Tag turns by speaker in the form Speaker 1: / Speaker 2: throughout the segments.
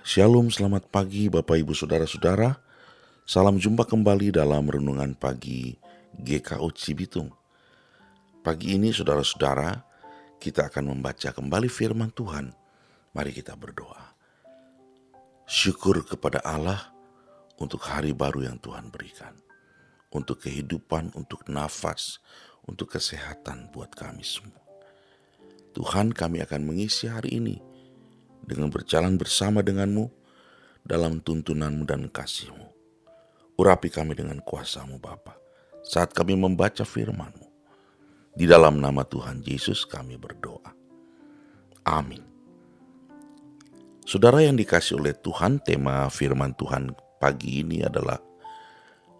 Speaker 1: Shalom, selamat pagi Bapak Ibu Saudara-saudara. Salam jumpa kembali dalam Renungan Pagi GKO Cibitung. Pagi ini saudara-saudara, kita akan membaca kembali firman Tuhan. Mari kita berdoa. Syukur kepada Allah untuk hari baru yang Tuhan berikan. Untuk kehidupan, untuk nafas, untuk kesehatan buat kami semua. Tuhan, kami akan mengisi hari ini dengan berjalan bersama denganmu dalam tuntunanmu dan kasihmu. Urapi kami dengan kuasa-Mu Bapa saat kami membaca firman-Mu. Di dalam nama Tuhan Yesus kami berdoa. Amin. Saudara yang dikasih oleh Tuhan, tema firman Tuhan pagi ini adalah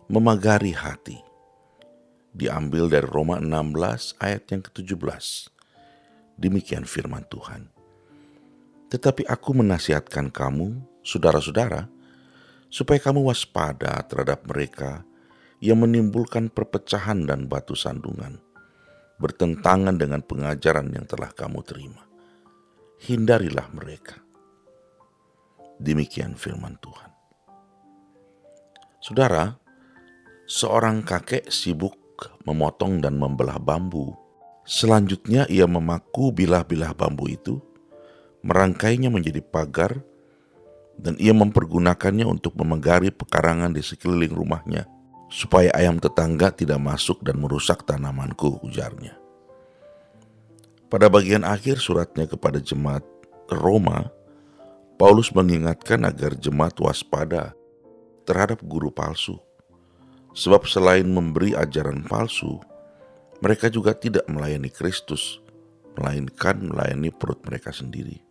Speaker 1: memagari hati. Diambil dari Roma 16 ayat yang ke-17. Demikian firman Tuhan. Tetapi aku menasihatkan kamu, saudara-saudara, supaya kamu waspada terhadap mereka yang menimbulkan perpecahan dan batu sandungan, bertentangan dengan pengajaran yang telah kamu terima. Hindarilah mereka. Demikian firman Tuhan. Saudara, seorang kakek sibuk memotong dan membelah bambu. Selanjutnya ia memaku bilah-bilah bambu itu, merangkainya menjadi pagar, dan ia mempergunakannya untuk memagari pekarangan di sekeliling rumahnya, supaya ayam tetangga tidak masuk dan merusak tanamanku, ujarnya. Pada bagian akhir suratnya kepada jemaat Roma, Paulus mengingatkan agar jemaat waspada terhadap guru palsu. Sebab selain memberi ajaran palsu, mereka juga tidak melayani Kristus, melainkan melayani perut mereka sendiri.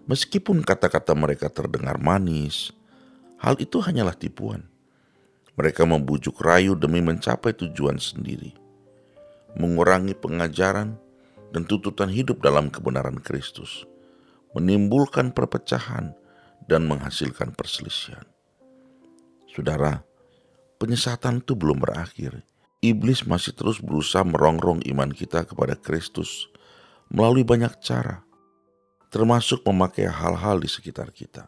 Speaker 1: Meskipun kata-kata mereka terdengar manis, hal itu hanyalah tipuan. Mereka membujuk rayu demi mencapai tujuan sendiri, mengurangi pengajaran dan tuntutan hidup dalam kebenaran Kristus, menimbulkan perpecahan dan menghasilkan perselisihan. Saudara, penyesatan itu belum berakhir. Iblis masih terus berusaha merongrong iman kita kepada Kristus melalui banyak cara, termasuk memakai hal-hal di sekitar kita.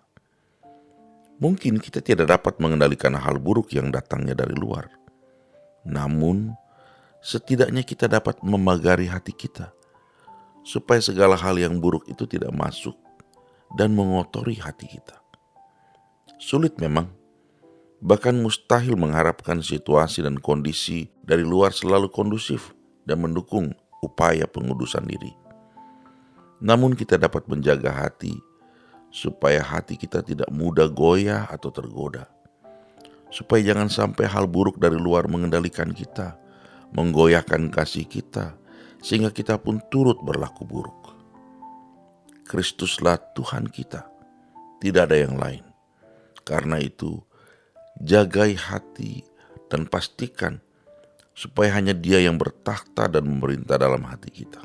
Speaker 1: Mungkin kita tidak dapat mengendalikan hal buruk yang datangnya dari luar. Namun, setidaknya kita dapat memagari hati kita, supaya segala hal yang buruk itu tidak masuk dan mengotori hati kita. Sulit memang, bahkan mustahil mengharapkan situasi dan kondisi dari luar selalu kondusif dan mendukung upaya pengudusan diri. Namun kita dapat menjaga hati, supaya hati kita tidak mudah goyah atau tergoda. Supaya jangan sampai hal buruk dari luar mengendalikan kita, menggoyahkan kasih kita, sehingga kita pun turut berlaku buruk. Kristuslah Tuhan kita, tidak ada yang lain. Karena itu, jagai hati dan pastikan supaya hanya Dia yang bertakhta dan memerintah dalam hati kita.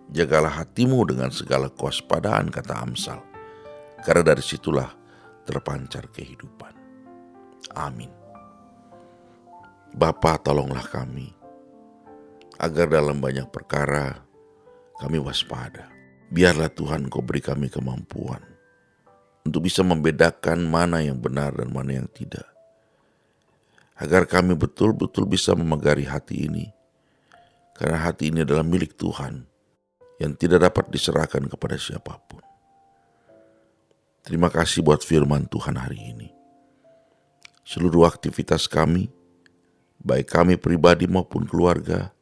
Speaker 1: Jagalah hatimu dengan segala kewaspadaan, kata Amsal, karena dari situlah terpancar kehidupan. Amin. Bapa, tolonglah kami, agar dalam banyak perkara kami waspada. Biarlah Tuhan Kau beri kami kemampuan untuk bisa membedakan mana yang benar dan mana yang tidak. Agar kami betul-betul bisa memagari hati ini, karena hati ini adalah milik Tuhan, yang tidak dapat diserahkan kepada siapapun. Terima kasih buat firman Tuhan hari ini. Seluruh aktivitas kami, baik kami pribadi maupun keluarga,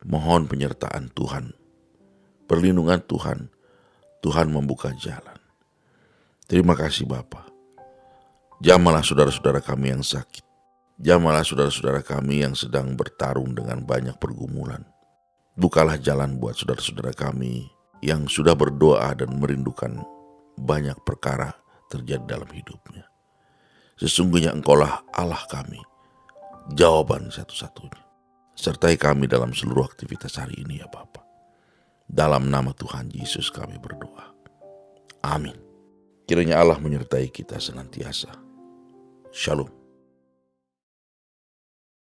Speaker 1: mohon penyertaan Tuhan, perlindungan Tuhan, Tuhan membuka jalan. Terima kasih Bapa. Jamalah saudara-saudara kami yang sakit. Jamalah saudara-saudara kami yang sedang bertarung dengan banyak pergumulan. Bukalah jalan buat saudara-saudara kami yang sudah berdoa dan merindukan banyak perkara terjadi dalam hidupnya. Sesungguhnya Engkaulah Allah kami, jawaban satu-satunya. Sertai kami dalam seluruh aktivitas hari ini ya Bapa. Dalam nama Tuhan Yesus kami berdoa. Amin. Kiranya Allah menyertai kita senantiasa. Shalom.